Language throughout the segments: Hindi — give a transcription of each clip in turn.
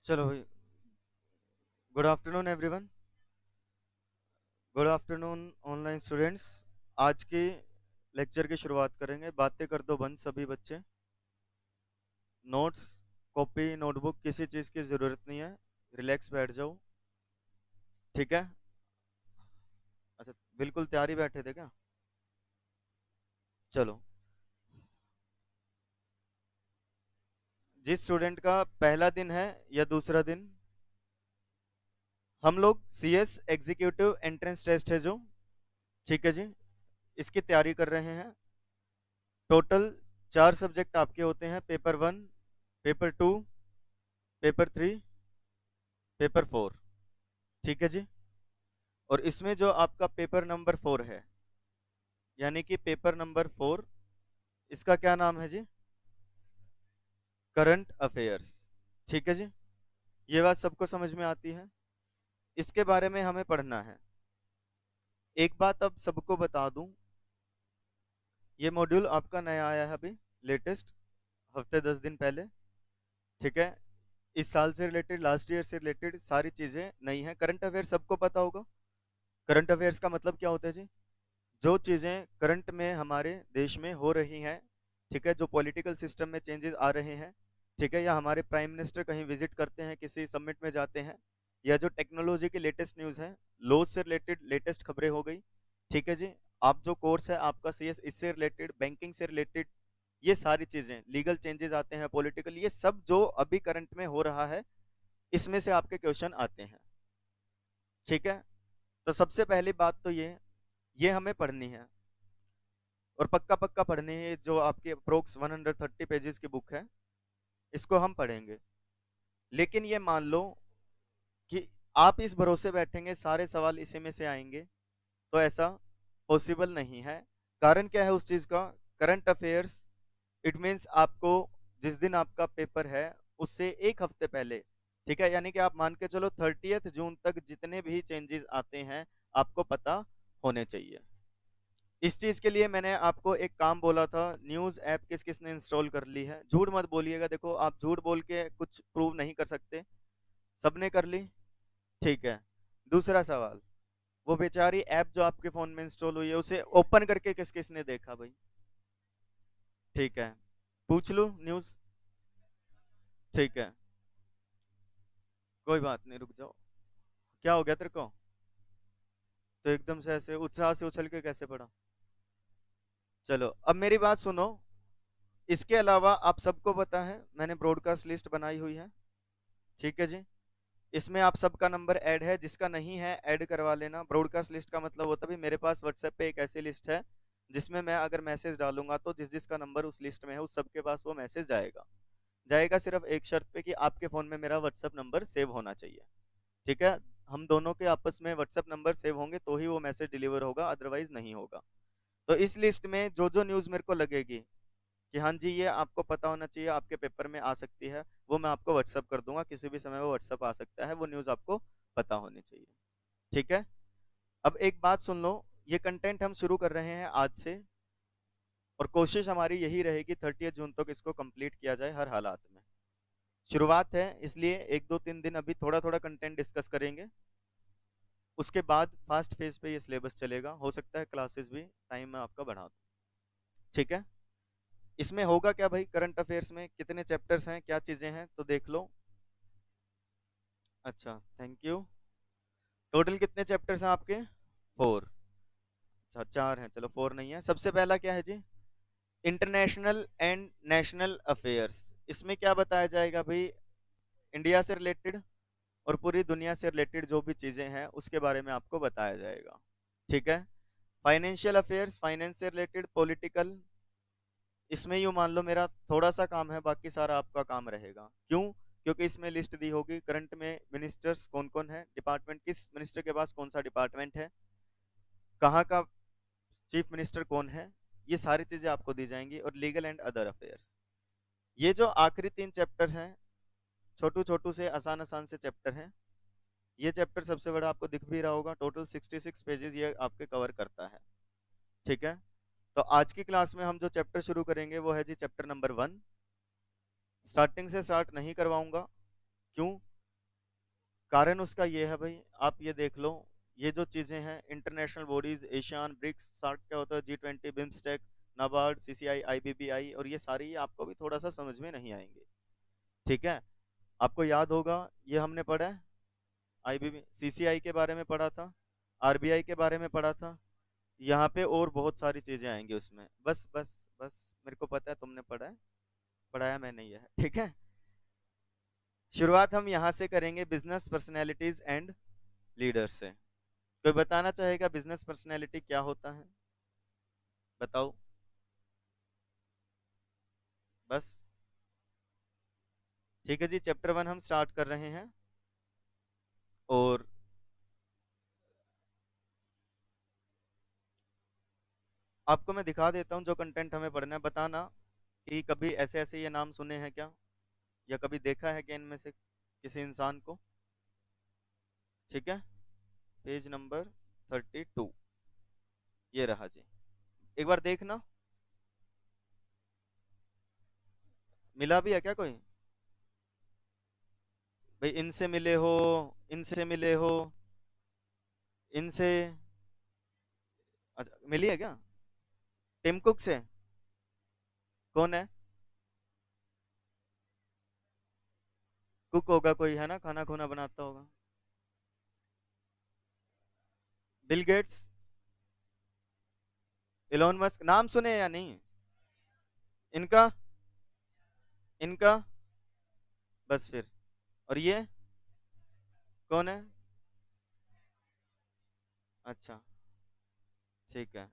चलो भाई। Good afternoon everyone. Good afternoon online students. आज की लेक्चर की शुरुआत करेंगे। बातें कर दो बंद सभी बच्चे। नोट्स, कॉपी, नोटबुक किसी चीज़ की ज़रूरत नहीं है। रिलैक्स बैठ जाओ। ठीक है। अच्छा, बिल्कुल तैयारी बैठे थे क्या? चलो। जिस स्टूडेंट का पहला दिन है या दूसरा दिन, हम लोग सीएस एग्जीक्यूटिव एंट्रेंस टेस्ट है जो, ठीक है जी, इसकी तैयारी कर रहे हैं। टोटल 4 सब्जेक्ट आपके होते हैं। Paper 1, paper 2, paper 3, paper 4। ठीक है जी। और इसमें जो आपका पेपर नंबर 4 है, यानी कि पेपर नंबर 4, इसका क्या नाम है जी? Current affairs. ठीक है जी। ये बात सबको समझ में आती है। इसके बारे में हमें पढ़ना है। एक बात अब सबको बता दूं, ये मॉड्यूल आपका नया आया है अभी, लेटेस्ट, हफ्ते 10 दिन पहले। ठीक है। इस साल से रिलेटेड, लास्ट ईयर से रिलेटेड सारी चीजें नई हैं। करंट अफेयर सबको पता होगा। करंट अफेयर्स का मतलब क्या होता है जी? जो चीज़ें करंट में हमारे देश में हो रही हैं, ठीक है, जो पॉलिटिकल सिस्टम में चेंजेस आ रहे हैं, ठीक है, या हमारे प्राइम मिनिस्टर कहीं विजिट करते हैं, किसी समिट में जाते हैं, या जो टेक्नोलॉजी की लेटेस्ट न्यूज़ है, लॉ से रिलेटेड लेटेस्ट खबरें हो गई, ठीक है जी। आप जो कोर्स है आपका सीएस, इससे रिलेटेड, बैंकिंग से रिलेटेड, ये सारी चीज़ें, लीगल चेंजेस आते हैं, पॉलिटिकल, ये सब जो अभी करंट में हो रहा है, इसमें से आपके क्वेश्चन आते हैं। ठीक है। तो सबसे पहली बात तो ये हमें पढ़नी है, और पक्का पक्का पढ़नी है। जो आपके अप्रोक्स 130 पेजेस की बुक है, इसको हम पढ़ेंगे। लेकिन ये मान लो कि आप इस भरोसे बैठेंगे सारे सवाल इसी में से आएंगे, तो ऐसा पॉसिबल नहीं है। कारण क्या है उस चीज का? करंट अफेयर्स, इट मीन्स आपको जिस दिन आपका पेपर है उससे एक हफ्ते पहले, ठीक है, यानी कि आप मान के चलो 30 जून तक जितने भी चेंजेस आते हैं आपको पता होने चाहिए। इस चीज के लिए मैंने आपको एक काम बोला था, न्यूज ऐप किस किस ने इंस्टॉल कर ली है। झूठ मत बोलिएगा, देखो आप झूठ बोल के कुछ प्रूव नहीं कर सकते। सबने कर ली? ठीक है। दूसरा सवाल, वो बेचारी ऐप जो आपके फोन में इंस्टॉल हुई है उसे ओपन करके किस किस ने देखा भाई? ठीक है, पूछ लूं न्यूज? ठीक है, कोई बात नहीं, रुक जाओ। क्या हो गया तेरे को? तो एकदम से ऐसे उत्साह से उछल के कैसे पड़ा? चलो अब मेरी बात सुनो। इसके अलावा आप सबको पता है मैंने ब्रॉडकास्ट लिस्ट बनाई हुई है, ठीक है जी। इसमें आप सबका नंबर ऐड है, जिसका नहीं है ऐड करवा लेना। ब्रॉडकास्ट लिस्ट का मतलब होता है भी मेरे पास व्हाट्सएप पे एक ऐसी लिस्ट है जिसमें मैं अगर मैसेज डालूंगा तो जिस जिसका नंबर उस लिस्ट में है उस सबके पास वो मैसेज जाएगा। जाएगा सिर्फ एक शर्त पे कि आपके फ़ोन में मेरा व्हाट्सएप नंबर सेव होना चाहिए। ठीक है। हम दोनों के आपस में व्हाट्सएप नंबर सेव होंगे तो ही वो मैसेज डिलीवर होगा, अदरवाइज नहीं होगा। तो इस लिस्ट में जो जो न्यूज़ मेरे को लगेगी कि हाँ जी ये आपको पता होना चाहिए, आपके पेपर में आ सकती है, वो मैं आपको व्हाट्सअप कर दूंगा। किसी भी समय वो व्हाट्सअप आ सकता है, वो न्यूज़ आपको पता होनी चाहिए। ठीक है। अब एक बात सुन लो, ये कंटेंट हम शुरू कर रहे हैं आज से, और कोशिश हमारी यही रहेगी 30 जून तक इसको कंप्लीट किया जाए हर हालात में। शुरुआत है, इसलिए 1 2 3 दिन अभी थोड़ा थोड़ा कंटेंट डिस्कस करेंगे। उसके बाद फास्ट फेज पे ये सिलेबस चलेगा, हो सकता है क्लासेस भी टाइम में आपका बढ़ा दूं। ठीक है। इसमें होगा क्या भाई, करंट अफेयर्स में कितने चैप्टर्स हैं, क्या चीजें हैं, तो देख लो। अच्छा, थैंक यू। टोटल कितने चैप्टर्स हैं आपके? 4। अच्छा, 4 हैं, चलो 4 नहीं है। सबसे पहला क्या है जी? International and national affairs. इसमें क्या बताया जाएगा भाई? इंडिया से रिलेटेड और पूरी दुनिया से रिलेटेड जो भी चीजें हैं उसके बारे में आपको बताया जाएगा। ठीक है। फाइनेंशियल अफेयर्स, फाइनेंस से रिलेटेड, पॉलिटिकल, इसमें यूं मान लो मेरा थोड़ा सा काम है, बाकी सारा आपका काम रहेगा। क्यों? क्योंकि इसमें लिस्ट दी होगी करंट में मिनिस्टर्स कौन कौन है, डिपार्टमेंट किस मिनिस्टर के पास कौन सा डिपार्टमेंट है, कहाँ का चीफ मिनिस्टर कौन है, ये सारी चीजें आपको दी जाएंगी। और लीगल एंड अदर अफेयर्स, ये जो आखिरी 3 चैप्टर्स हैं, छोटू छोटू से आसान आसान से चैप्टर हैं। ये चैप्टर सबसे बड़ा आपको दिख भी रहा होगा, टोटल 66 पेजेस ये आपके कवर करता है। ठीक है। तो आज की क्लास में हम जो चैप्टर शुरू करेंगे वो है जी चैप्टर नंबर 1। स्टार्टिंग से स्टार्ट नहीं करवाऊंगा। क्यों? कारण उसका ये है भाई, आप ये देख लो, ये जो चीजें हैं international bodies, ASEAN, BRICS, SAARC क्या होता है, G20, BIMSTEC, NABARD, CCI, IBBI, और ये सारी आपको भी थोड़ा सा समझ में नहीं आएंगे। ठीक है, आपको याद होगा, ये हमने पढ़ा है, IBB CCI के बारे में पढ़ा था, RBI के बारे में पढ़ा था, यहाँ पे और बहुत सारी चीजें आएंगी उसमें। बस बस बस, मेरे को पता है तुमने पढ़ा है, पढ़ाया मैं नहीं है। ठीक है, शुरुआत हम यहाँ से करेंगे, बिजनेस पर्सनैलिटीज एंड लीडर्स से। कोई बताना चाहेगा बिजनेस पर्सनैलिटी क्या होता है? बताओ बस। ठीक है जी, चैप्टर 1 हम स्टार्ट कर रहे हैं, और आपको मैं दिखा देता हूँ जो कंटेंट हमें पढ़ना है। बताना कि कभी ऐसे ऐसे ये नाम सुने हैं क्या, या कभी देखा है क्या इनमें से किसी इंसान को? ठीक है, पेज नंबर 32, ये रहा जी, एक बार देखना। मिला भी है क्या कोई? भाई इनसे मिले हो, इनसे मिले हो, इनसे, अच्छा मिली है क्या? टिम कुक से? कौन है? कुक होगा कोई, है ना, खाना खुना बनाता होगा। बिल गेट्स, इलोन मस्क, नाम सुने या नहीं इनका? इनका, बस फिर। और ये कौन है? अच्छा, ठीक है,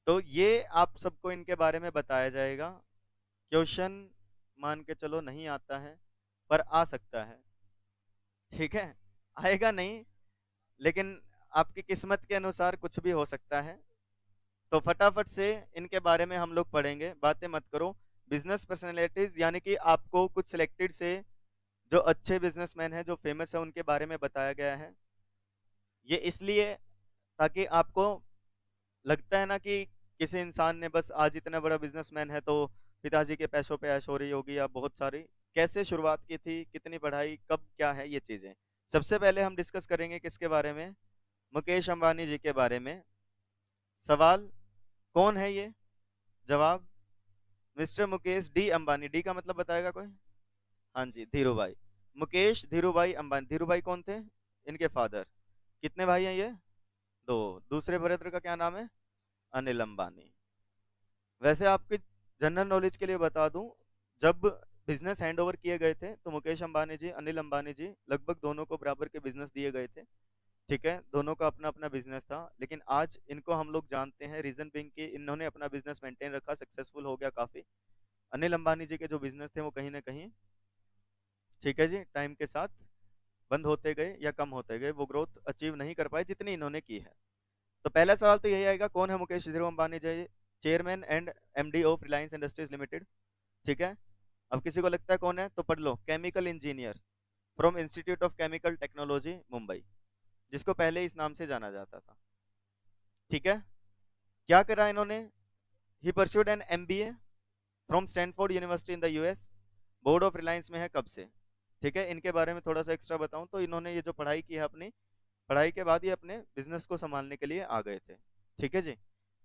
तो ये आप सबको इनके बारे में बताया जाएगा। क्वेश्चन मान के चलो नहीं आता है, पर आ सकता है। ठीक है, आएगा नहीं, लेकिन आपकी किस्मत के अनुसार कुछ भी हो सकता है। तो फटाफट से इनके बारे में हम लोग पढ़ेंगे, बातें मत करो। बिजनेस पर्सनैलिटीज यानी कि आपको कुछ सिलेक्टेड से जो अच्छे बिजनेसमैन हैं, जो फेमस है, उनके बारे में बताया गया है। ये इसलिए ताकि आपको लगता है ना कि किसी इंसान ने बस आज इतना बड़ा बिजनेसमैन है तो पिताजी के पैसों पे ऐश हो रही होगी, या बहुत सारी, कैसे शुरुआत की थी, कितनी पढ़ाई, कब क्या है, ये चीजें। सबसे पहले हम डिस्कस करेंगे किसके बारे में? मुकेश अंबानी जी के बारे में। सवाल, कौन है ये? जवाब, mister Mukesh D Ambani. D का मतलब बताएगा कोई? हाँ जी, धीरू भाई। मुकेश धीरू भाई अंबानी। धीरू भाई कौन थे? इनके फादर। कितने भाई हैं ये? दो। दूसरे ब्रदर का क्या नाम है? अनिल अंबानी। वैसे आपकी जनरल नॉलेज के लिए बता दूं, जब बिजनेस हैंड ओवर किए गए थे तो मुकेश अंबानी जी, अनिल अंबानी जी, लगभग दोनों को बराबर के बिजनेस दिए गए थे। ठीक है, दोनों का अपना अपना बिजनेस था, लेकिन आज इनको हम लोग जानते हैं रीजन बिंग कि इन्होंने अपना बिजनेस मेंटेन रखा, सक्सेसफुल हो गया काफी। अनिल अंबानी जी के जो बिजनेस थे वो कहीं ना कहीं, ठीक है जी, टाइम के साथ बंद होते गए या कम होते गए, वो ग्रोथ अचीव नहीं कर पाए जितनी इन्होंने की है। तो पहला सवाल तो यही आएगा, कौन है Mukesh Dhiru Ambani ji? Chairman and MD of Reliance Industries Limited. ठीक है, अब किसी को लगता है कौन है तो पढ़ लो, chemical engineer from Institute of Chemical Technology Mumbai, जिसको पहले इस नाम से जाना जाता था। ठीक है, क्या करा इन्होंने? He pursued an MBA from Stanford University in the US, board of Reliance में है कब से। ठीक है, इनके बारे में थोड़ा सा एक्स्ट्रा बताऊं तो इन्होंने ये जो पढ़ाई की है, अपनी पढ़ाई के बाद ये अपने बिजनेस को संभालने के लिए आ गए थे। ठीक है जी,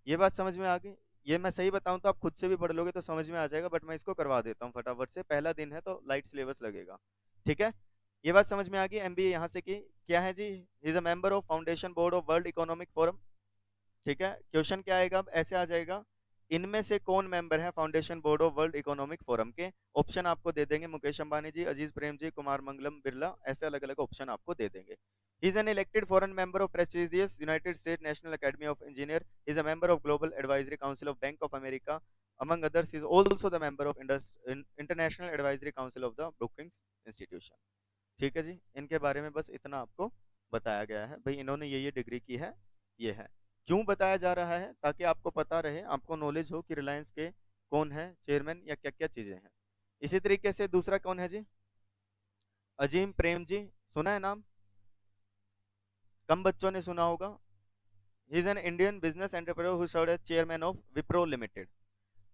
ये बात समझ में आ गई? ये मैं सही बताऊं तो आप खुद से भी पढ़ लोगे तो समझ में आ जाएगा, बट मैं इसको करवा देता हूँ फटाफट से, पहला दिन है तो लाइट सिलेबस लगेगा। ठीक है, ये बात समझ में आ गई? MBA यहाँ से की, क्या है जी? Is a member of foundation board of World Economic Forum. ठीक है, क्वेश्चन क्या आएगा अब? ऐसे आ जाएगा, इनमें से कौन मेंबर है foundation board of World Economic forum के? ऑप्शन आपको दे देंगे, मुकेश अंबानी जी, अजीज प्रेम जी, कुमार मंगलम बिरला, ऐसे अलग अलग ऑप्शन आपको दे देंगे। He is an elected foreign member of prestigious United States National Academy of Engineers. He is a member of Global Advisory Council of Bank of America. Among others, he is also the member of International Advisory Council of the Brookings Institution. ठीक है जी, इनके बारे में बस इतना आपको बताया गया है। भाई इन्होंने ये डिग्री की है, ये है। क्यों बताया जा रहा है? ताकि आपको पता रहे, आपको नॉलेज हो कि रिलायंस के कौन है चेयरमैन या क्या क्या चीजें हैं। इसी तरीके से दूसरा कौन है जी? अजीम प्रेम जी, सुना है नाम? कम बच्चों ने सुना होगा। He is an Indian business entrepreneur who served as chairman of Wipro limited.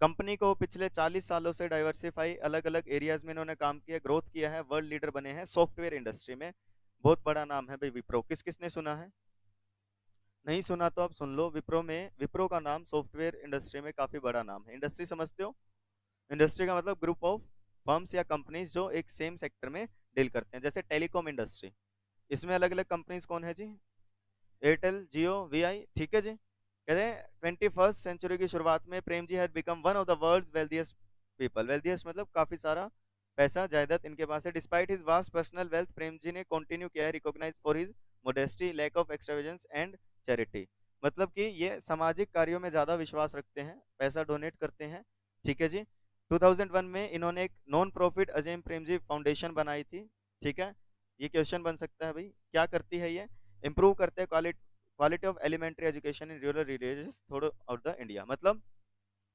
Company को पिछले 40 सालों से डाइवर्सिफाई अलग अलग एरियाज में इन्होंने काम किया, ग्रोथ किया है, वर्ल्ड लीडर बने हैं सॉफ्टवेयर इंडस्ट्री में। बहुत बड़ा नाम है भाई विप्रो। किस किसने सुना है? नहीं सुना तो आप सुन लो। विप्रो का नाम सॉफ्टवेयर इंडस्ट्री में काफी बड़ा नाम है। इंडस्ट्री समझते हो? इंडस्ट्री का मतलब ग्रुप ऑफ फर्म्स या कंपनीज जो एक सेम सेक्टर में डील करते हैं। जैसे टेलीकॉम इंडस्ट्री, इसमें अलग अलग कंपनीज कौन है जी? एयरटेल, जियो, वीआई। ठीक है जी। कहते हैं 21st सेंचुरी की शुरुआत में Prem ji had become one of the world's wealthiest people. Wealthiest मतलब काफी सारा पैसा जायदाद इनके पास है। Despite his vast personal wealth, Prem ji ने कंटिन्यू किया है recognise for his modesty, lack of extravagance and charity. मतलब कि ये सामाजिक कार्यों में ज्यादा विश्वास रखते हैं, पैसा डोनेट करते हैं। ठीक है जी। 2001 में इन्होंने एक non profit Ajay Prem ji foundation बनाई थी। ठीक है। ये क्वेश्चन बन सकता है भाई, क्या करती है ये? इंप्रूव करते हैं quality of elementary education in rural villages थोड़ा आउट द इंडिया। मतलब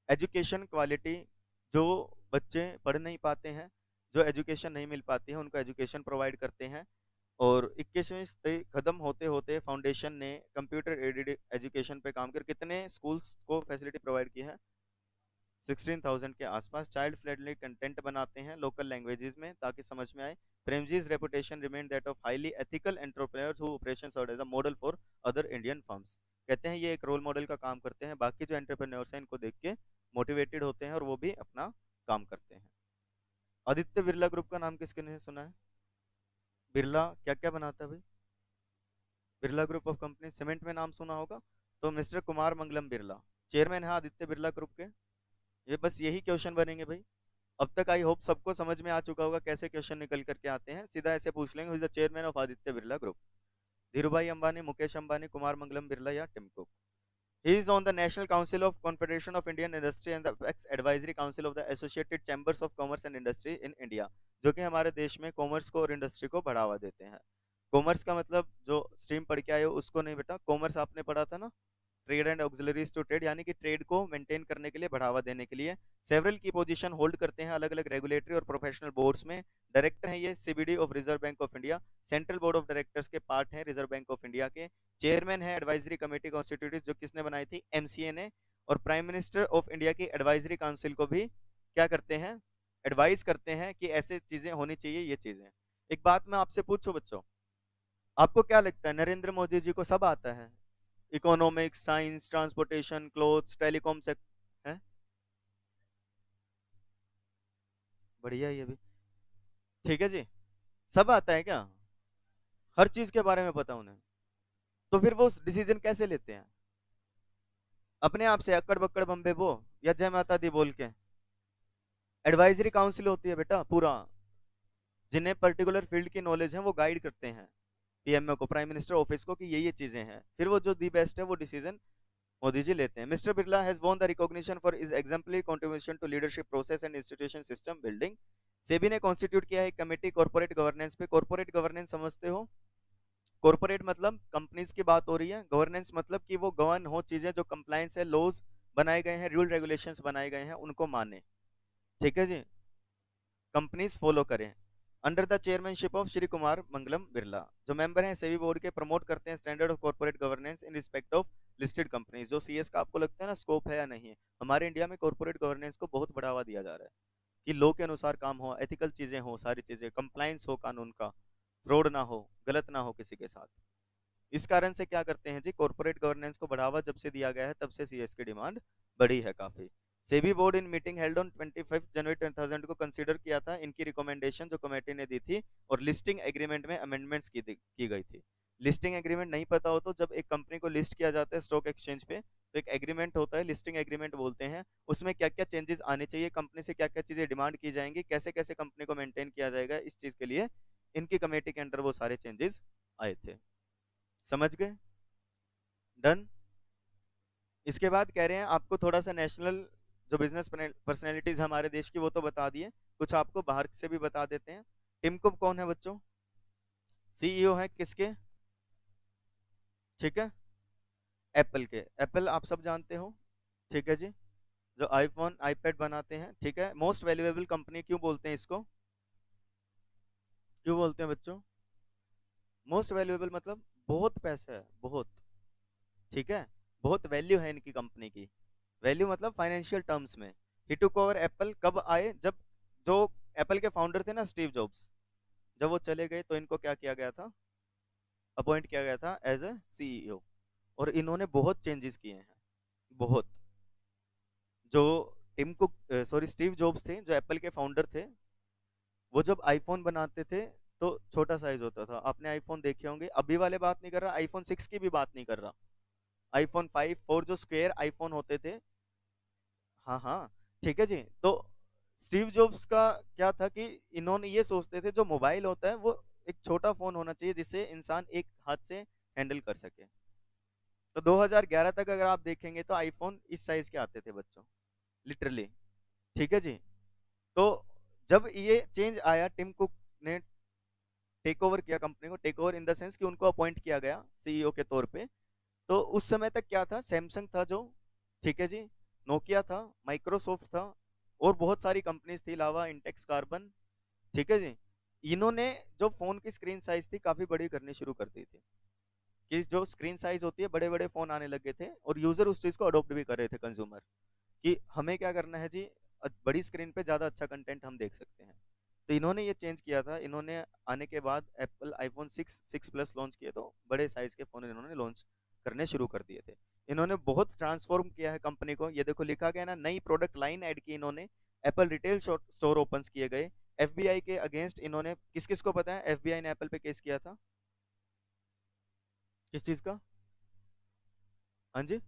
एजुकेशन क्वालिटी, जो बच्चे पढ़ नहीं पाते हैं, जो एजुकेशन नहीं मिल पाती है, उनको एजुकेशन प्रोवाइड करते हैं। और 21वीं सदी खत्म होते होते फाउंडेशन ने कंप्यूटर एडेड एजुकेशन पे काम कर कितने स्कूल्स को फैसिलिटी प्रोवाइड की है? 16,000 के आसपास। चाइल्ड फ्रेंडली कंटेंट बनाते हैं लोकल लैंग्वेजेस में ताकि समझ में आए। Premji's reputation remain that of highly ethical entrepreneurs who operation serve as a model for other Indian firms. कहते हैं ये एक रोल मॉडल का काम करते हैं, बाकी जो एंटरप्रेन्योर्स हैं इनको देख के मोटिवेटेड होते हैं और वो भी अपना काम करते हैं। आदित्य बिरला ग्रुप का नाम किसके ने सुना है? बिरला क्या क्या बनाता है भाई? Birla group of company, cement में नाम सुना होगा। तो मिस्टर कुमार मंगलम बिरला चेयरमैन है आदित्य बिरला ग्रुप के। ये बस यही क्वेश्चन बनेंगे भाई। अब तक आई होप सबको समझ में आ चुका होगा कैसे क्वेश्चन निकल करके आते हैं। सीधा ऐसे पूछ लेंगे, who is the chairman of Aditya Birla Group? Dhirubhai Ambani, Mukesh Ambani, Kumar Mangalam Birla या Tim Cook. He is on the National Council of Confederation of Indian Industry and the ex advisory council of the Associated Chambers of Commerce and Industry in India, जो कि हमारे देश में कॉमर्स को और इंडस्ट्री को बढ़ावा देते हैं। कॉमर्स का मतलब जो स्ट्रीम पढ़ के आए हो उसको नहीं बेटा, कॉमर्स आपने पढ़ा था ना, trade and auxiliaries to trade, यानी कि ट्रेड को मेंटेन करने के लिए, बढ़ावा देने के लिए। सेवरल की पोजीशन होल्ड करते हैं अलग अलग रेगुलेटरी और प्रोफेशनल बोर्ड्स में। डायरेक्टर हैं ये CBD of reserve bank of India. Central board of directors के पार्ट हैं रिजर्व बैंक ऑफ इंडिया के। चेयरमैन है एडवाइजरी कमेटी कॉन्स्टिट्यूटेड, जो किसने बनाई थी? एमसीए ने। और प्राइम मिनिस्टर ऑफ इंडिया की एडवाइजरी काउंसिल को भी क्या करते हैं? एडवाइस करते हैं कि ऐसे चीजें होनी चाहिए, ये चीजें। एक बात मैं आपसे पूछूं बच्चों, आपको क्या लगता है नरेंद्र मोदी जी को सब आता है? Economics, science, transportation, clothes, telecom से है? बढ़िया ये भी। ठीक है जी। सब आता है क्या? हर चीज के बारे में पता उन्हें? तो फिर वो डिसीजन कैसे लेते हैं? अपने आप से अक्कड़ बक्कड़ बम्बे बो, या जय माता दी बोल के? एडवाइजरी काउंसिल होती है बेटा पूरा, जिन्हें पर्टिकुलर फील्ड की नॉलेज है वो गाइड करते हैं पीएमओ को, प्राइम मिनिस्टर ऑफिस को, कि ये चीजें हैं। फिर वो जो दी बेस्ट है वो डिसीजन मोदी जी लेते हैं। Mister Birla has won the recognition for his exemplary contribution to leadership process and institution system building. SEBI ने कॉन्स्टिट्यूट किया है कमेटी कॉर्पोरेट गवर्नेंस पे। कॉर्पोरेट गवर्नेंस समझते हो? कॉर्पोरेट मतलब कंपनीज की बात हो रही है, गवर्नेंस मतलब कि वो गवर्न हो चीजें, जो कंप्लायंस है, लॉज बनाए गए हैं, रूल रेगुलेशंस बनाए गए हैं, उनको माने। ठीक है जी, कंपनीज फॉलो करें। Under the chairmanship of Shri Kumar Mangalam Birla, जो मेंबर हैं सेबी बोर्ड के, प्रमोट करते हैं standard of corporate governance in respect of listed companies. जो सीएस का आपको लगता है ना स्कोप है या नहीं है, हमारे इंडिया में कॉर्पोरेट गवर्नेंस को बहुत बढ़ावा दिया जा रहा है कि लॉ के अनुसार काम हो, एथिकल चीजें हो, सारी चीजें कंप्लायंस हो, कानून का फ्रॉड ना हो, गलत ना हो किसी के साथ। इस कारण से क्या करते हैं जी, कॉर्पोरेट गवर्नेंस को बढ़ावा जब से दिया गया है तब से सीएस की डिमांड बढ़ी है काफी। SEBI board in meeting held on 25 जनवरी 2000 को कंसीडर किया था इनकी रिकमेंडेशन जो कमेटी ने दी थी, और लिस्टिंग एग्रीमेंट में अमेंडमेंट्स की गई थी। लिस्टिंग एग्रीमेंट नहीं पता हो तो, जब एक कंपनी को लिस्ट किया जाता है स्टॉक एक्सचेंज पे, तो एक एग्रीमेंट होता है, लिस्टिंग एग्रीमेंट बोलते हैं। उसमें क्या क्या चेंजेस आने चाहिए, कंपनी से क्या क्या चीजें डिमांड की जाएंगी, कैसे कैसे कंपनी को मेंटेन किया जाएगा, इस चीज के लिए इनकी कमेटी के अंडर वो सारे चेंजेस आए थे। समझ गए? डन। इसके बाद कह रहे हैं आपको थोड़ा सा नेशनल जो बिजनेस पर्सनैलिटीज हमारे देश की वो तो बता दिए, कुछ आपको बाहर से भी बता देते हैं। टिम कुक कौन है बच्चों? सीईओ है किसके? ठीक है, एप्पल के। एप्पल आप सब जानते हो। ठीक है जी, जो आईफोन आईपैड बनाते हैं। ठीक है, मोस्ट वैल्यूएबल कंपनी क्यों बोलते हैं इसको? क्यों बोलते हैं बच्चों? मोस्ट वैल्यूएबल मतलब बहुत पैसा है, बहुत। ठीक है, बहुत वैल्यू है इनकी कंपनी की। वैल्यू मतलब फाइनेंशियल टर्म्स में। ही टुक ओवर एप्पल कब आए? जब जो एप्पल के फाउंडर थे ना स्टीव जॉब्स, जब वो चले गए तो इनको क्या किया गया था? अपॉइंट किया गया था एज अ सीईओ। और इन्होंने बहुत चेंजेस किए हैं, बहुत। जो Tim Cook, sorry, Steve Jobs थे, जो एप्पल के फाउंडर थे, वो जब आईफोन बनाते थे तो छोटा साइज होता था। आपने आईफोन देखे होंगे, अभी वाले बात नहीं कर रहा, आईफोन 6 की भी बात नहीं कर रहा, आईफोन 5 4 जो स्क्वायर आईफोन होते थे। हाँ हाँ, ठीक है जी। तो स्टीव जॉब्स का क्या था कि इन्होंने ये सोचते थे जो मोबाइल होता है वो एक छोटा फोन होना चाहिए जिसे इंसान एक हाथ से हैंडल कर सके। तो 2011 तक अगर आप देखेंगे तो आईफोन इस साइज के आते थे बच्चों, लिटरली। ठीक है जी। तो जब ये चेंज आया, टिम कुक ने टेक ओवर किया कंपनी को, take over in the sense कि उनको अपॉइंट किया गया सीईओ के तौर पे। तो उस समय तक क्या था, सैमसंग था जो, ठीक है जी, नोकिया था, माइक्रोसॉफ्ट था, और बहुत सारी कंपनीज थी, लावा, इंटेक्स, कार्बन। ठीक है जी। इन्होंने जो फोन की स्क्रीन साइज थी काफी बड़ी करनी शुरू कर दी थी, कि जो स्क्रीन साइज होती है, बड़े बड़े फोन आने लगे थे, और यूजर उस चीज को अडोप्ट भी कर रहे थे, कंज्यूमर, कि हमें क्या करना है जी, बड़ी स्क्रीन पे ज्यादा अच्छा कंटेंट हम देख सकते हैं। तो इन्होंने ये चेंज किया था। इन्होंने आने के बाद एप्पल आईफोन 6 प्लस लॉन्च किए, तो बड़े साइज के फोन इन्होंने लॉन्च करने शुरू कर दिए थे। इन्होंने बहुत ट्रांसफॉर्म किया है कंपनी को। ये देखो लिखा गया ना, नई प्रोडक्ट लाइन ऐड की इन्होंने, एप्पल रिटेल स्टोर ओपन किए गए, एफबीआई के अगेंस्ट इन्होंने, किस किस को पता है एफबीआई ने एप्पल पे केस किया था? किस चीज का? हाँ जी,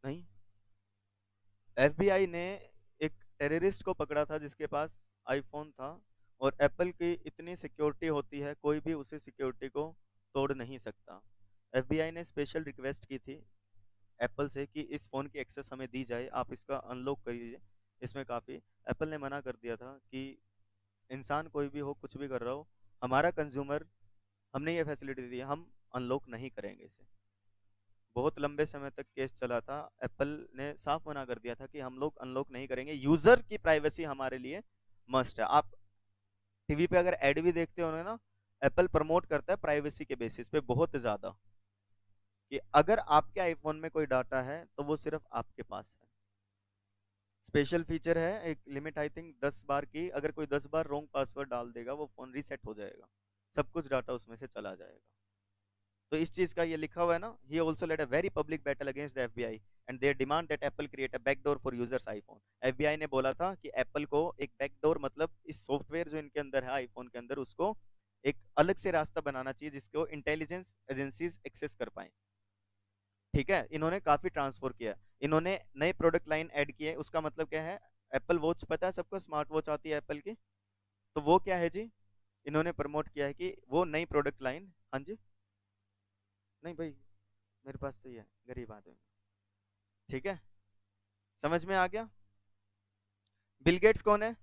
नहीं, एफबीआई ने एक टेररिस्ट को पकड़ा था जिसके पास आईफोन था, और एप्पल की इतनी सिक्योरिटी होती है, कोई भी उसी सिक्योरिटी को तोड़ नहीं सकता। एफबीआई ने स्पेशल रिक्वेस्ट की थी एप्पल से कि इस फ़ोन की एक्सेस हमें दी जाए, आप इसका अनलॉक करिए। इसमें काफ़ी, एप्पल ने मना कर दिया था कि इंसान कोई भी हो, कुछ भी कर रहा हो, हमारा कंज्यूमर, हमने ये फैसिलिटी दी है, हम अनलॉक नहीं करेंगे इसे। बहुत लंबे समय तक केस चला था। एप्पल ने साफ मना कर दिया था कि हम लोग अनलॉक नहीं करेंगे, यूजर की प्राइवेसी हमारे लिए मस्ट है। आप टीवी पे अगर एड भी देखते हो ना, एप्पल प्रमोट करता है प्राइवेसी के बेसिस पे बहुत ज्यादा, कि अगर आपके आईफोन में कोई डाटा है तो वो सिर्फ आपके पास है। स्पेशल फीचर है, एक लिमिट आई थिंक 10 बार की, अगर कोई 10 बार रॉन्ग पासवर्ड डाल देगा वो फोन रीसेट हो जाएगा, सब कुछ डाटा उसमें से चला जाएगा। तो इस चीज का ये लिखा हुआ है ना, he also led a very public battle against the FBI and their demand that Apple create a backdoor for users iPhone. FBI ने बोला था कि एप्पल को एक बैकडोर, मतलब इस सॉफ्टवेयर जो इनके अंदर है आईफोन के अंदर, उसको एक अलग से रास्ता बनाना चाहिए जिसको इंटेलिजेंस एजेंसीज एक्सेस कर पाए। ठीक है, इन्होंने काफी ट्रांसफर किया। इन्होंने नए प्रोडक्ट लाइन ऐड किए, उसका मतलब क्या है, एप्पल वॉच पता है सबको, स्मार्ट वॉच आती है एप्पल की, तो वो क्या है जी, इन्होंने प्रमोट किया है कि वो नई प्रोडक्ट लाइन। हाँ जी, नहीं भाई, मेरे पास तो ये है, गरीब आदमी। ठीक है, समझ में आ गया? बिल गेट्स कौन है?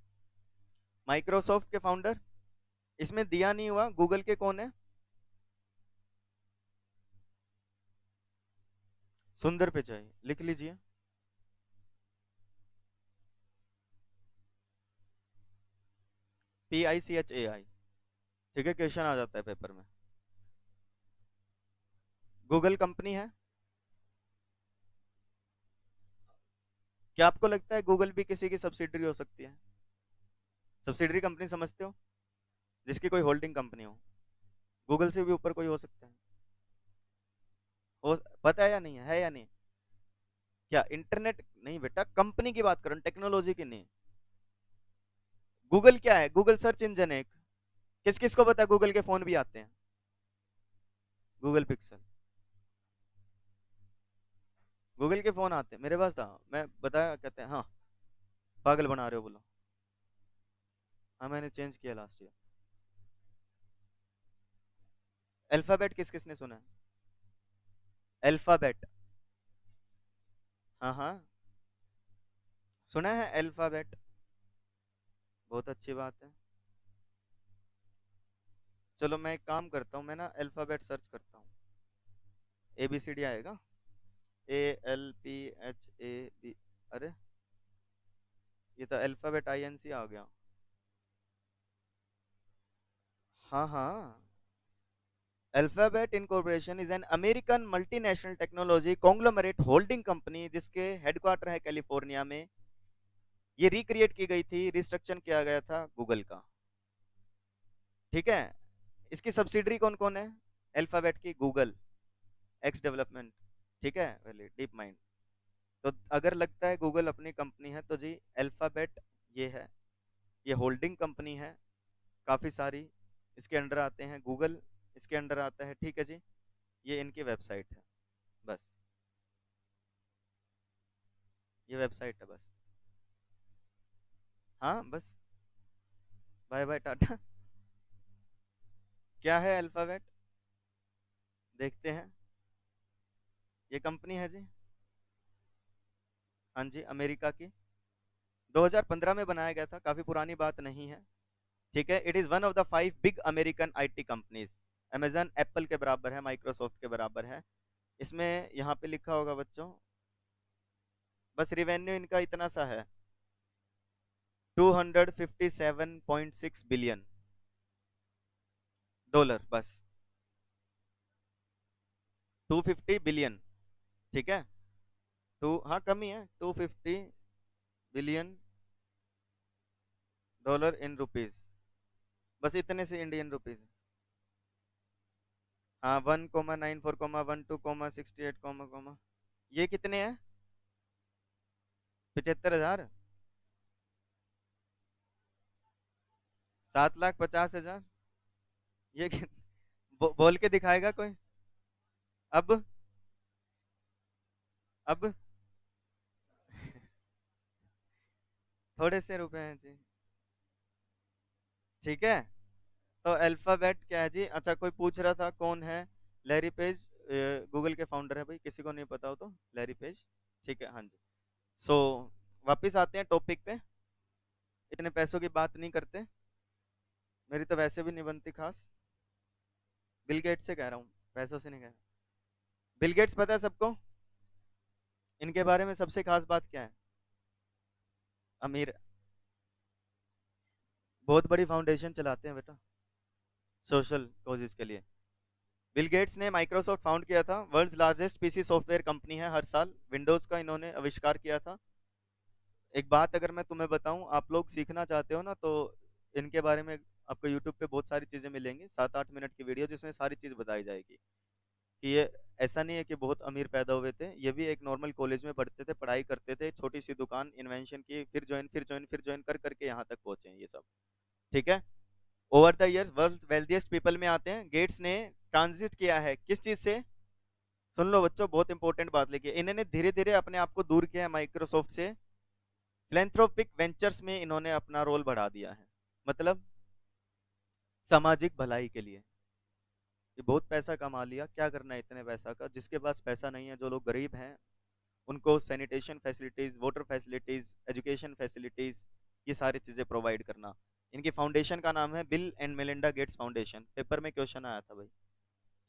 माइक्रोसॉफ्ट के फाउंडर। इसमें दिया नहीं हुआ, गूगल के कौन है? सुंदर पिचाई, लिख लीजिए। PICHAI। ठीक है, क्वेश्चन आ जाता है पेपर में। गूगल कंपनी है। क्या आपको लगता है गूगल भी किसी की सब्सिडरी हो सकती है? सब्सिडरी कंपनी समझते हो, जिसकी कोई होल्डिंग कंपनी हो? गूगल से भी ऊपर कोई हो सकता है? हो, पता है या नहीं है या नहीं? क्या इंटरनेट नहीं बेटा, कंपनी की बात करो, टेक्नोलॉजी की नहीं। गूगल क्या है? गूगल सर्च इंजन है एक। किस किस को पता है गूगल के फोन भी आते हैं? गूगल पिक्सल, गूगल के फोन आते हैं, मेरे पास था, मैं बताया, कहते हैं हाँ। पागल बना रहे हो बोलो। हाँ, मैंने चेंज किया लास्ट ईयर। अल्फाबेट किस किसने सुना है? अल्फाबेट, हाँ हाँ, सुना है अल्फाबेट। बहुत अच्छी बात है। चलो मैं एक काम करता हूँ, मैं ना अल्फाबेट सर्च करता हूँ। ABCD आएगा, ALPHAB। अरे, ये तो अल्फाबेट INC आ गया। हाँ हाँ, alphabet incorporation is an American multinational technology conglomerate holding company जिसके हेडक्वार्टर है कैलिफोर्निया में। ये रिक्रिएट की गई थी, रिस्ट्रक्चर किया गया था गूगल का। ठीक है, इसकी सब्सिडरी कौन कौन है? अल्फाबेट की गूगल, एक्स डेवलपमेंट, ठीक है, पहले डीप माइंड। तो अगर लगता है गूगल अपनी कंपनी है तो जी अल्फाबेट ये है, ये होल्डिंग कंपनी है, काफ़ी सारी इसके अंडर आते हैं, गूगल इसके अंडर आता है, ठीक है जी। ये इनकी वेबसाइट है, बस ये वेबसाइट है बस। हाँ बस, बाय बाय टाटा। क्या है अल्फाबेट, देखते हैं। ये कंपनी है जी, हाँ जी, अमेरिका की, 2015 में बनाया गया था, काफ़ी पुरानी बात नहीं है, ठीक है। It is one of the 5 big American IT companies. Amazon Apple के बराबर है, माइक्रोसॉफ्ट के बराबर है। इसमें यहाँ पे लिखा होगा बच्चों, बस रिवेन्यू इनका इतना सा है, 257.6 बिलियन डॉलर, बस 250 बिलियन, ठीक है। टू, हाँ कम ही है, 250 बिलियन डॉलर इन रुपीज, बस इतने से इंडियन रुपीज। हाँ 1,94,12,68, ये कितने हैं, 75,000, 7,50,000, ये बोल के दिखाएगा कोई, अब अब थोड़े से रुपए हैं जी, ठीक है। तो अल्फाबेट क्या है जी, अच्छा कोई पूछ रहा था कौन है, लैरी पेज, गूगल के फाउंडर है भाई, किसी को नहीं पता हो तो लैरी पेज, ठीक है, हाँ जी। सो वापिस आते हैं टॉपिक पे, इतने पैसों की बात नहीं करते, मेरी तो वैसे भी नहीं बनती खास, बिल गेट्स से कह रहा हूँ, पैसों से नहीं कह रहा। बिल गेट्स पता है सबको, इनके बारे में सबसे खास बात क्या है, अमीर, बहुत बड़ी फाउंडेशन चलाते हैं बेटा, सोशल कॉजेज के लिए। बिल गेट्स ने माइक्रोसॉफ्ट फाउंड किया था, world's largest PC software company है, हर साल विंडोज का इन्होंने आविष्कार किया था। एक बात अगर मैं तुम्हें बताऊं, आप लोग सीखना चाहते हो ना तो इनके बारे में आपको यूट्यूब पे बहुत सारी चीजें मिलेंगी, 7-8 मिनट की वीडियो जिसमें सारी चीज बताई जाएगी कि ये ऐसा नहीं है कि बहुत अमीर पैदा हुए थे, ये भी एक नॉर्मल कॉलेज में पढ़ते थे, पढ़ाई करते थे, छोटी सी दुकान इन्वेंशन की, फिर ज्वाइन फिर ज्वाइन फिर ज्वाइन कर करके यहाँ तक पहुंचे हैं ये सब, ठीक है। Over the years world wealthiest people में आते हैं, गेट्स ने ट्रांजिट किया है किस चीज से, सुन लो बच्चों बहुत इंपॉर्टेंट बात लिखी है, इन्होंने धीरे धीरे अपने आप को दूर किया है माइक्रोसॉफ्ट से, फिलेंथ्रोपिक वेंचर्स में इन्होंने अपना रोल बढ़ा दिया है, मतलब सामाजिक भलाई के लिए। ये बहुत पैसा कमा लिया, क्या करना है इतने पैसा का, जिसके पास पैसा नहीं है, जो लोग गरीब हैं, उनको sanitation facilities, water facilities, education facilities, ये सारी चीजें प्रोवाइड करना। इनकी फाउंडेशन का नाम है bill and Melinda Gates foundation, paper में क्वेश्चन आया था भाई,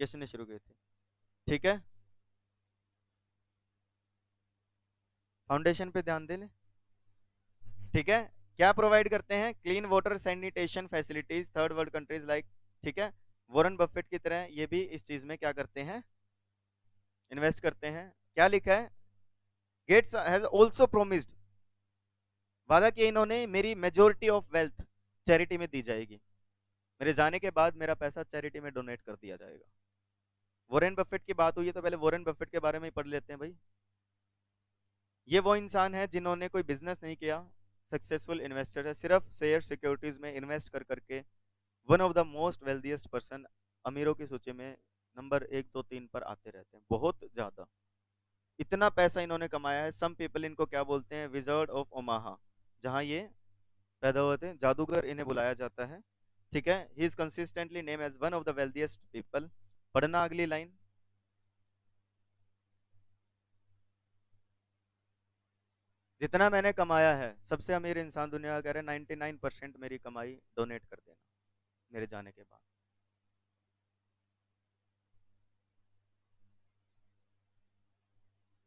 किसने शुरू किए थे, ठीक है। फाउंडेशन पे ध्यान दे ले, ठीक है। क्या प्रोवाइड करते हैं, clean water sanitation facilities third world countries like, ठीक है। वॉरेन बफेट की तरह ये भी इस चीज में क्या करते हैं, इन्वेस्ट करते हैं। क्या लिखा है, गेट्स हैज आल्सो प्रोमिस्ड, वादा किया इन्होंने, मेरी मेजोरिटी ऑफ वेल्थ चैरिटी में दी जाएगी, मेरे जाने के बाद मेरा पैसा चैरिटी में डोनेट कर दिया जाएगा। वॉरेन बफेट की बात हुई है तो पहले वॉरेन बफेट के बारे में ही पढ़ लेते हैं भाई। ये वो इंसान है जिन्होंने कोई बिजनेस नहीं किया, सक्सेसफुल इन्वेस्टर है, सिर्फ शेयर सिक्योरिटीज में इन्वेस्ट कर करके one of the most wealthiest person, अमीरों की सूची में नंबर 1 2 3 पर आते रहते हैं, बहुत ज्यादा, इतना पैसा इन्होंने कमाया है। सम पीपल इनको क्या बोलते हैं, विजर्ड ऑफ ओमाहा, जहां ये पैदा हुए थे, जादूगर इन्हें बुलाया जाता है, ठीक है। He is consistently name as one of the wealthiest people. पढ़ना अगली लाइन, जितना मैंने कमाया है, सबसे अमीर इंसान दुनिया का कह रहे हैं 99% मेरी कमाई डोनेट कर देना मेरे जाने के बाद।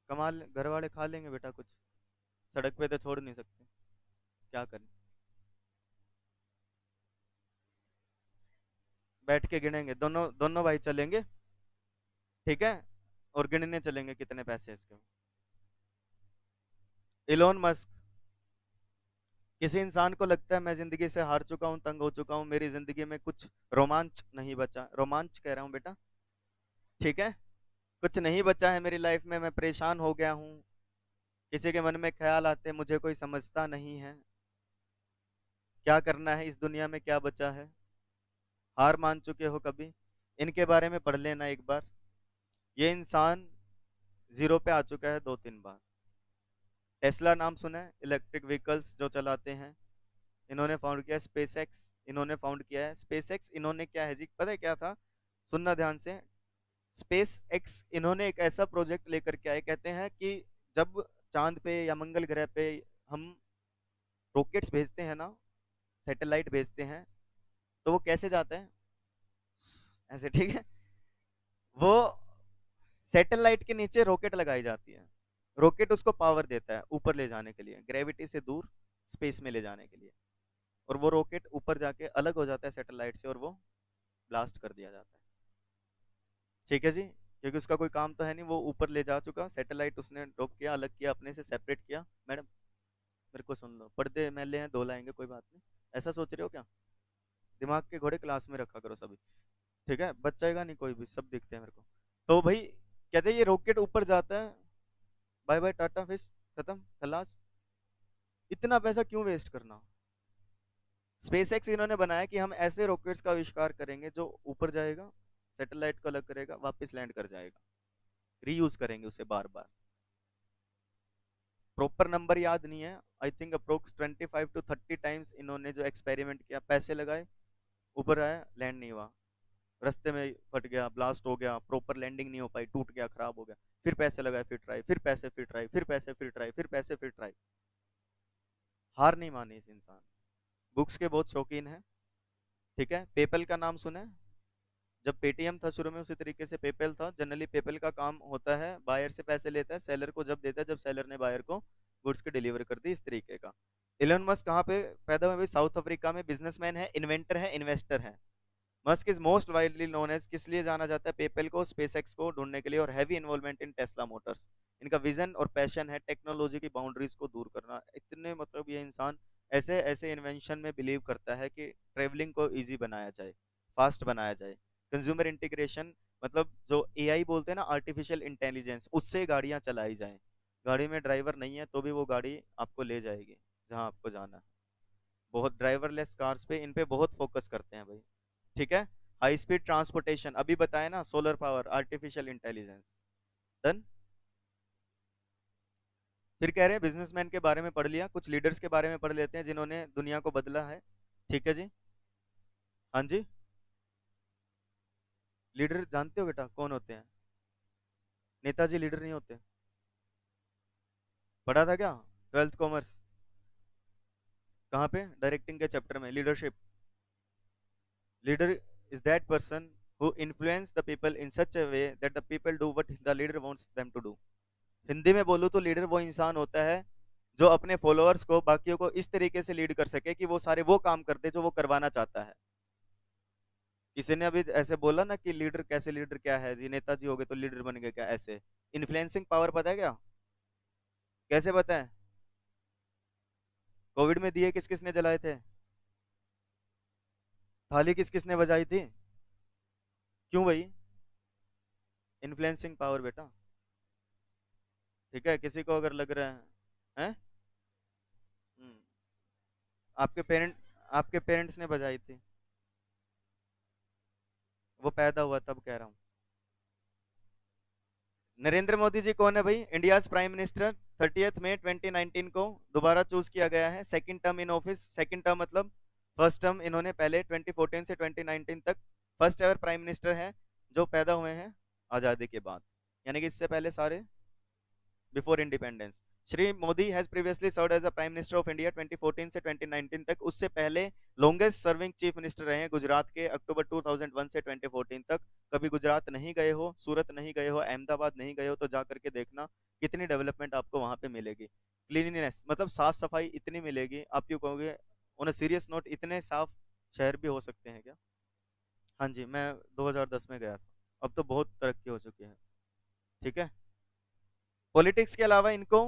कमा घर वाले खा लेंगे बेटा कुछ, सड़क पे तो छोड़ नहीं सकते, क्या करें, बैठ के गिनेंगे, दोनों दोनों भाई चलेंगे, ठीक है, और गिनने चलेंगे कितने पैसे इसके। इलोन मस्क, किसी इंसान को लगता है मैं जिंदगी से हार चुका हूं, तंग हो चुका हूं, मेरी जिंदगी में कुछ रोमांच नहीं बचा, रोमांच कह रहा हूं बेटा, ठीक है, कुछ नहीं बचा है मेरी लाइफ में, मैं परेशान हो गया हूँ, किसी के मन में ख्याल आते मुझे कोई समझता नहीं है, क्या करना है इस दुनिया में, क्या बचा है, हार मान चुके हो कभी, इनके बारे में पढ़ लेना एक बार। ये इंसान जीरो पे आ चुका है 2-3 बार। टेस्ला नाम सुना है, इलेक्ट्रिक व्हीकल्स जो चलाते हैं, इन्होंने फाउंड किया। स्पेस एक्स इन्होंने फाउंड किया है। स्पेस एक्स इन्होंने क्या है जी, पता है क्या था? सुनना ध्यान से। स्पेस एक्स इन्होंने एक ऐसा प्रोजेक्ट लेकर के आए, कहते हैं कि जब चांद पे या मंगल ग्रह पे हम रॉकेट्स भेजते हैं ना, सैटेलाइट भेजते हैं, तो वो कैसे जाते हैं? ऐसे, ठीक है। वो सैटेलाइट के नीचे रॉकेट लगाई जाती है, रॉकेट उसको पावर देता है ऊपर ले जाने के लिए, ग्रेविटी से दूर स्पेस में ले जाने के लिए, और वो रॉकेट ऊपर जाके अलग हो जाता है सैटेलाइट से और वो ब्लास्ट कर दिया जाता है। ठीक है जी, क्योंकि उसका कोई काम तो है नहीं, वो ऊपर ले जा चुका सैटेलाइट, उसने ड्रॉप किया, अलग किया, अपने से सेपरेट किया। मैडम मेरे को सुन लो, पर्दे मैले हैं धो लाएंगे, कोई बात नहीं, ऐसा सोच रहे हो क्या? दिमाग के घोड़े क्लास में रखा करो सभी, ठीक है, बचेगा नहीं कोई भी, सब दिखते हैं मेरे को। तो भाई कहते हैं ये रॉकेट ऊपर जाता है, बाय बाय टाटा फिश, खत्म खलास, इतना पैसा क्यों वेस्ट करना? स्पेसएक्स इन्होंने बनाया कि हम ऐसे रॉकेट्स का आविष्कार करेंगे जो ऊपर जाएगा, सैटेलाइट को अलग करेगा, वापस लैंड कर जाएगा, रीयूज करेंगे उसे बार बार। प्रॉपर नंबर याद नहीं है, I think approx 25 to 30 times इन्होंने जो एक्सपेरिमेंट किया, पैसे लगाए, ऊपर आया, लैंड नहीं हुआ, रास्ते में फट गया, ब्लास्ट हो गया, प्रॉपर लैंडिंग नहीं हो पाई, टूट गया, खराब हो गया, फिर पैसे लगाए, फिर ट्राई, फिर पैसे, फिर ट्राई, फिर पैसे, फिर ट्राई, फिर पैसे, फिर ट्राई, हार नहीं मानी इस इंसान। बुक्स के बहुत शौकीन है, ठीक है। पेपल का नाम सुना है? जब पेटीएम था शुरू में, उसी तरीके से पेपल था। जनरली पेपल का काम होता है, बायर से पैसे लेता है, सेलर को जब देता है, जब सेलर ने बायर को गुड्स के डिलीवर कर दी, इस तरीके का। इलन मस्क कहाँ पे पैदा हुए भाई? साउथ अफ्रीका में। बिजनेसमैन है, इन्वेंटर है, इन्वेस्टर है। Musk is most widely known as, किस लिए जाना जाता है? पेपल को, स्पेसएक्स को ढूंढने के लिए, और heavy involvement in Tesla Motors. इनका विजन और पैशन है टेक्नोलॉजी की बाउंड्रीज को दूर करना। इतने मतलब ये इंसान ऐसे ऐसे इन्वेंशन में बिलीव करता है कि ट्रेवलिंग को इजी बनाया जाए, फास्ट बनाया जाए, कंज्यूमर इंटीग्रेशन, मतलब जो एआई बोलते हैं ना, आर्टिफिशियल इंटेलिजेंस, उससे गाड़ियां चलाई जाएं। गाड़ी में ड्राइवर नहीं है तो भी वो गाड़ी आपको ले जाएगी जहां आपको जाना है। बहुत ड्राइवरलेस कार्स पे, इन पे बहुत फोकस करते हैं भाई, ठीक है। हाई स्पीड ट्रांसपोर्टेशन, अभी बताया ना, solar power, artificial intelligence, done. फिर कह रहे हैं बिजनेसमैन के बारे में पढ़ लिया, कुछ लीडर्स के बारे में पढ़ लेते हैं जिन्होंने दुनिया को बदला है। ठीक है जी, हाँ जी। लीडर जानते हो बेटा कौन होते हैं? नेताजी लीडर नहीं होते? पढ़ा था क्या 12th कॉमर्स? कहाँ पे? डायरेक्टिंग के चैप्टर में, leadership. Leader is that person who influence the people in such a way that the people do what the leader wants them to do। Hindi में बोलूँ तो लीडर वो इंसान होता है जो अपने फॉलोअर्स को, बाकियों को इस तरीके से लीड कर सके कि वो सारे वो काम करते जो वो करवाना चाहता है। किसी ने अभी ऐसे बोला ना कि लीडर कैसे, लीडर क्या है जी, नेताजी हो गए तो लीडर बन गए क्या? ऐसे इन्फ्लुएंसिंग पावर, पता है क्या कैसे बताएं? कोविड में दिए किस किस ने जलाए थे? थाली किस किस ने बजाई थी? क्यों भाई? इन्फ्लुएंसिंग पावर बेटा, ठीक है। किसी को अगर लग रहा है? हम्म, आपके पेरेंट्स ने बजाई थी, वो पैदा हुआ तब कह रहा हूँ। नरेंद्र मोदी जी कौन है भाई? India prime minister. 30 मई 2019 को दोबारा चूज किया गया है, second term in office. Second term मतलब फर्स्ट टर्म इन्होंने पहले 2014 से 2019 तक फर्स्ट एवर प्राइम मिनिस्टर है जो पैदा हुए हैं आजादी के बाद, यानी कि इससे पहले सारे before independence. Shri Modi has previously served as a prime minister of India 2014 से 2019 तक। उससे पहले लॉन्गेस्ट सर्विंग चीफ मिनिस्टर रहे हैं गुजरात के, अक्टूबर 2001 से 2014 तक। कभी गुजरात नहीं गए हो, सूरत नहीं गए हो, अहमदाबाद नहीं गए हो तो जा करके देखना कितनी डेवलपमेंट आपको वहां पे मिलेगी। क्लीनिनेस मतलब साफ सफाई इतनी मिलेगी, आप क्यों कहोगे ऑन अ सीरियस नोट, इतने साफ शहर भी हो सकते हैं क्या? हाँ जी, मैं 2010 में गया था, अब तो बहुत तरक्की हो चुकी है, ठीक है। पॉलिटिक्स के अलावा इनको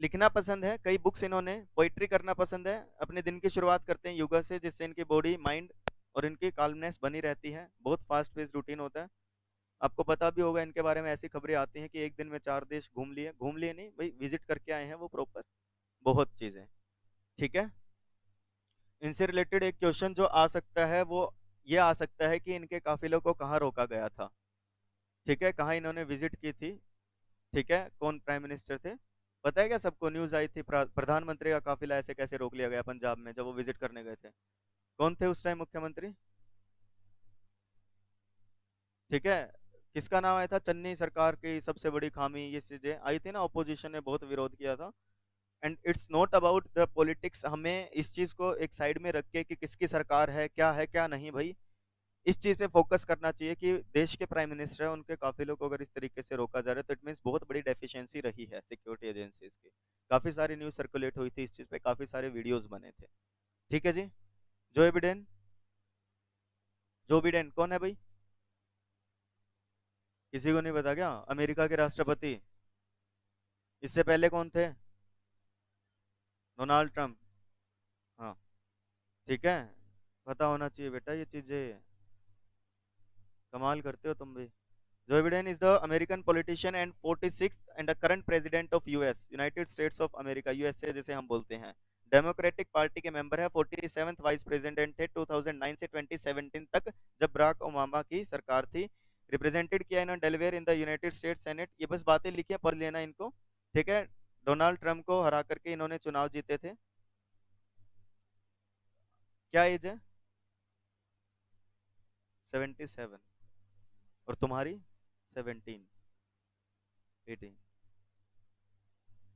लिखना पसंद है, कई बुक्स इन्होंने, पोइट्री करना पसंद है। अपने दिन की शुरुआत करते हैं योगा से, जिससे इनकी बॉडी, माइंड और इनकी काल्मनेस बनी रहती है। बहुत फास्ट पेस रूटीन होता है। आपको पता भी होगा इनके बारे में, ऐसी खबरें आती हैं कि एक दिन में 4 देश घूम लिए नहीं भाई, विजिट करके आए हैं वो प्रॉपर, बहुत चीजें। ठीक है, इनसे रिलेटेड एक क्वेश्चन जो आ सकता है वो ये आ सकता है कि इनके काफिलों को कहाँ रोका गया था। ठीक है, कहाँ इन्होंने विजिट की थी। ठीक है, कौन प्राइम मिनिस्टर थे, पता है क्या सबको? न्यूज आई थी, प्रधानमंत्री का काफिला ऐसे कैसे रोक लिया गया पंजाब में जब वो विजिट करने गए थे। कौन थे उस टाइम मुख्यमंत्री? ठीक है, किसका नाम आया था? चन्नी सरकार की सबसे बड़ी खामी ये चीजें आई थी ना, ऑपोजिशन ने बहुत विरोध किया था। And it's not about the politics, हमें इस चीज को एक साइड में रख के कि किसकी सरकार है क्या नहीं भाई, इस चीज पे फोकस करना चाहिए कि देश के प्राइम मिनिस्टर है, उनके काफिलों को अगर इस तरीके से रोका जा रहा है तो इट मीन्स बहुत बड़ी डेफिशिएंसी रही है सिक्योरिटी एजेंसीज की। काफी सारी न्यूज सर्कुलेट हुई थी इस चीज पे, काफी सारे वीडियोस बने थे। ठीक है जी। जो बिडेन, जो बिडेन कौन है भाई? किसी को नहीं पता क्या? अमेरिका के राष्ट्रपति। इससे पहले कौन थे? Donald Trump. हाँ, ठीक है, पता होना चाहिए बेटा ये चीजें, कमाल करते हो तुम भी। Joe Biden is the American politician and 46th and the current president of US, United states of America, USA जिसे हम बोलते हैं। डेमोक्रेटिक पार्टी के मेंबर है, 47th वाइस प्रेसिडेंट थे 2009 से 2017 तक, जब बराक ओबामा की सरकार थी। रिप्रेजेंटेड किया इन्होंने Delaware in the United states senate. ये बस बातें लिखी है, पढ़ लेना इनको। ठीक है, डोनाल्ड ट्रंप को हरा करके इन्होंने चुनाव जीते थे। क्या एज है? 77। और तुम्हारी? 17, 18।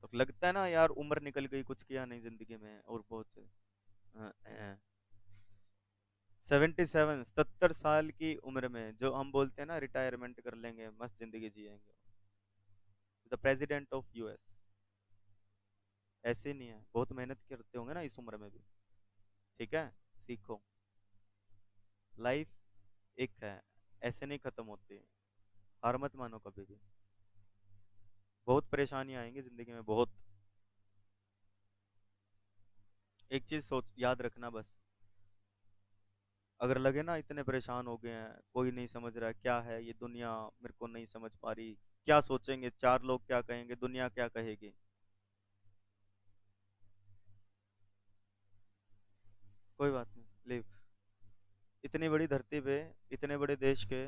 तो लगता है ना यार उम्र निकल गई, कुछ किया नहीं जिंदगी में और बहुत 77, 77 की उम्र में जो हम बोलते हैं ना रिटायरमेंट कर लेंगे, मस्त जिंदगी जिएंगे, द प्रेसिडेंट ऑफ यूएस। ऐसे नहीं है, बहुत मेहनत करते होंगे ना इस उम्र में भी। ठीक है, सीखो, लाइफ एक है, ऐसे नहीं खत्म होती, हार मत मानो कभी भी। बहुत परेशानियां आएंगी जिंदगी में, बहुत। एक चीज सोच याद रखना बस, अगर लगे ना इतने परेशान हो गए हैं, कोई नहीं समझ रहा है क्या है ये दुनिया, मेरे को नहीं समझ पा रही, क्या सोचेंगे चार लोग, क्या कहेंगे दुनिया, क्या कहेगी, कोई बात नहीं, लिव। इतनी बड़ी धरती पे, इतने बड़े देश के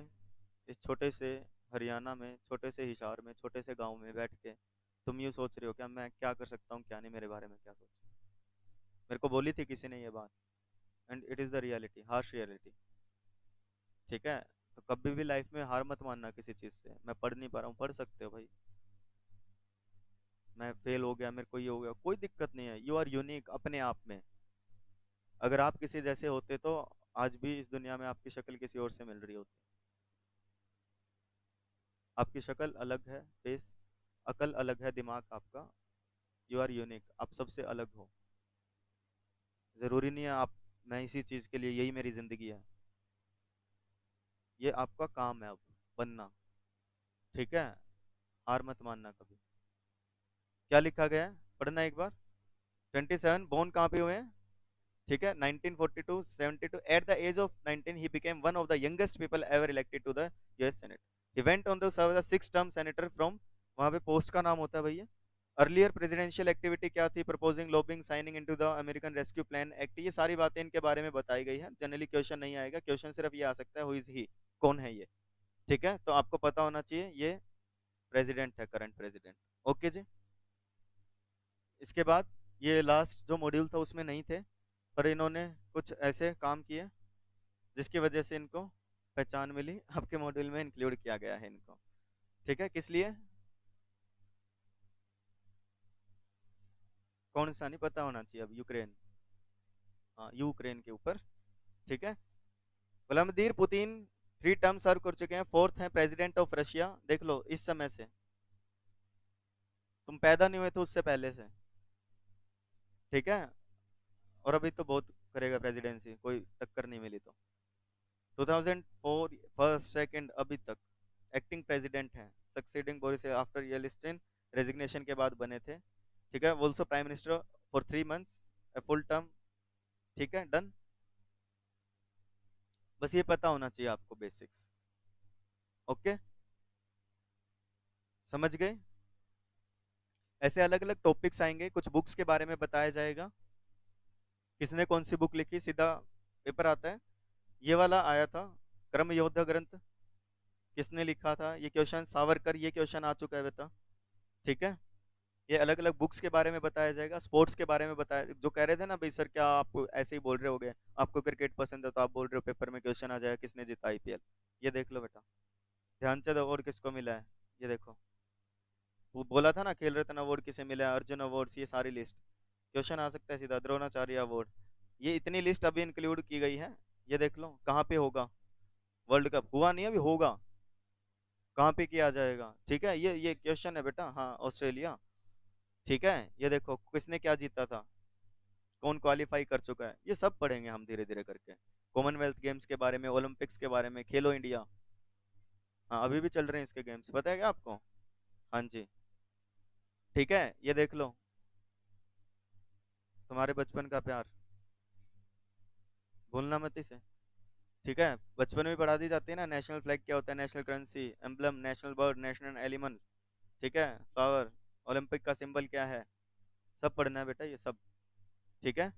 इस छोटे से हरियाणा में, छोटे से हिसार में, छोटे से गांव में बैठ के तुम यूँ सोच रहे हो क्या मैं क्या कर सकता हूँ क्या नहीं, मेरे बारे में क्या सोच। मेरे को बोली थी किसी ने ये बात, and it is the reality, harsh reality. ठीक है, तो कभी भी लाइफ में हार मत मानना किसी चीज़ से। मैं पढ़ नहीं पा रहा हूँ, पढ़ सकते हो भाई। मैं फेल हो गया, मेरे को ये हो गया, कोई दिक्कत नहीं है, यू आर यूनिक अपने आप में। अगर आप किसी जैसे होते तो आज भी इस दुनिया में आपकी शक्ल किसी और से मिल रही होती। आपकी शक्ल अलग है, फेस, अकल अलग है, दिमाग आपका, यू आर यूनिक, आप सबसे अलग हो। जरूरी नहीं है आप, मैं इसी चीज के लिए, यही मेरी जिंदगी है, ये आपका काम है अब बनना। ठीक है, हार मत मानना कभी। क्या लिखा गया है, पढ़ना एक बार। 27 बोर्न कहाँ पे हुए हैं? ठीक है, 1942 72, at the age of 19 he became one of the youngest people ever elected to the US senate. He went on to serve the 6 term senator from, वहां पे पोस्ट का नाम होता है भैया। अर्लियर प्रेसिडेंशियल एक्टिविटी क्या थी? Proposing, lobbying, signing into the American rescue plan act. ये सारी बातें इनके बारे में बताई गई है, जनरली क्वेश्चन नहीं आएगा, क्वेश्चन सिर्फ ये आ सकता है हु इज ही, कौन है ये। ठीक है, तो आपको पता होना चाहिए ये प्रेसिडेंट है, करंट प्रेसिडेंट। ओके जी। इसके बाद ये लास्ट जो मॉड्यूल था उसमें नहीं थे, पर इन्होंने कुछ ऐसे काम किए जिसकी वजह से इनको पहचान मिली, आपके मॉड्यूल में इंक्लूड किया गया है इनको। ठीक है, किस लिए? कौन सा नहीं पता होना चाहिए? अब यूक्रेन, हाँ यूक्रेन के ऊपर। ठीक है, व्लादिमीर पुतिन 3 टर्म सर्व कर चुके हैं, फोर्थ हैं प्रेसिडेंट ऑफ रशिया, देख लो इस समय से, तुम पैदा नहीं हुए थे उससे पहले से। ठीक है, और अभी तो बहुत करेगा प्रेसिडेंसी, कोई टक्कर नहीं मिली तो। 2004 फर्स्ट सेकंड अभी तक एक्टिंग प्रेसिडेंट हैं, succeeding Boris after Yeltsin resignation के बाद बने थे। ठीक है, also prime minister for 3 months, full term. ठीक है, डन। बस ये पता होना चाहिए आपको बेसिक्स। ओके। समझ गए? ऐसे अलग अलग टॉपिक्स आएंगे, कुछ बुक्स के बारे में बताया जाएगा, किसने कौन सी बुक लिखी, सीधा पेपर आता है। ये वाला आया था, कर्म योद्धा ग्रंथ, किसने लिखा था, ये क्वेश्चन सावरकर, ये क्वेश्चन आ चुका है बेटा। ठीक है, ये अलग अलग बुक्स के बारे में बताया जाएगा, स्पोर्ट्स के बारे में बताया, जो कह रहे थे ना भाई सर क्या आप ऐसे ही बोल रहे होगे, आपको क्रिकेट पसंद है तो आप बोल रहे हो पेपर में क्वेश्चन आ जाएगा किसने जीता आईपीएल। ये देख लो बेटा, ध्यानचंद अवार्ड किसको मिला है, ये देखो। वो बोला था ना खेल रत्न अवार्ड किसे मिला है, अर्जुन अवार्ड्स, ये सारी लिस्ट, क्वेश्चन आ सकता है सीधा, द्रोणाचार्य अवार्ड, ये इतनी लिस्ट अभी इंक्लूड की गई है। ये देख लो कहाँ पे होगा, वर्ल्ड कप हुआ नहीं अभी, होगा, कहाँ पे किया जाएगा। ठीक है, ये क्वेश्चन है बेटा, हाँ ऑस्ट्रेलिया। ठीक है, ये देखो किसने क्या जीता था, कौन क्वालिफाई कर चुका है, ये सब पढ़ेंगे हम धीरे धीरे करके। कॉमनवेल्थ गेम्स के बारे में, ओलंपिक्स के बारे में, खेलो इंडिया, हाँ अभी भी चल रहे हैं इसके गेम्स, पता है क्या आपको? हाँ जी। ठीक है, ये देख लो, तुम्हारे बचपन का प्यार, भूलना मत इसे। ठीक है, बचपन में पढ़ा दी जाती है ना, नेशनल फ्लैग क्या होता है, national currency, emblem, national bird, national animal, ठीक है, फ्लावर, ओलंपिक का सिंबल क्या है, सब पढ़ना है बेटा ये सब। ठीक है,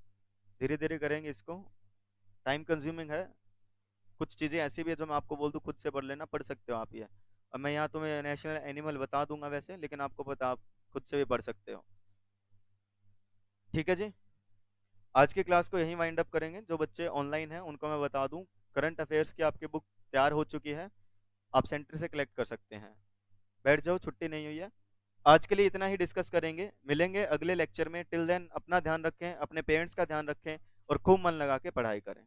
धीरे धीरे करेंगे इसको, टाइम कंज्यूमिंग है, कुछ चीजें ऐसी भी है जो मैं आपको बोल दूं खुद से पढ़ लेना, पढ़ सकते हो आप ये। अब मैं यहाँ तुम्हें नेशनल एनिमल बता दूंगा वैसे, लेकिन आपको पता, आप खुद से भी पढ़ सकते हो। ठीक है जी, आज की क्लास को यहीं वाइंड अप करेंगे। जो बच्चे ऑनलाइन हैं उनको मैं बता दूं, करंट अफेयर्स की आपकी बुक तैयार हो चुकी है, आप सेंटर से कलेक्ट कर सकते हैं। बैठ जाओ, छुट्टी नहीं हुई है। आज के लिए इतना ही डिस्कस करेंगे, मिलेंगे अगले लेक्चर में। टिल देन अपना ध्यान रखें, अपने पेरेंट्स का ध्यान रखें और खूब मन लगा के पढ़ाई करें।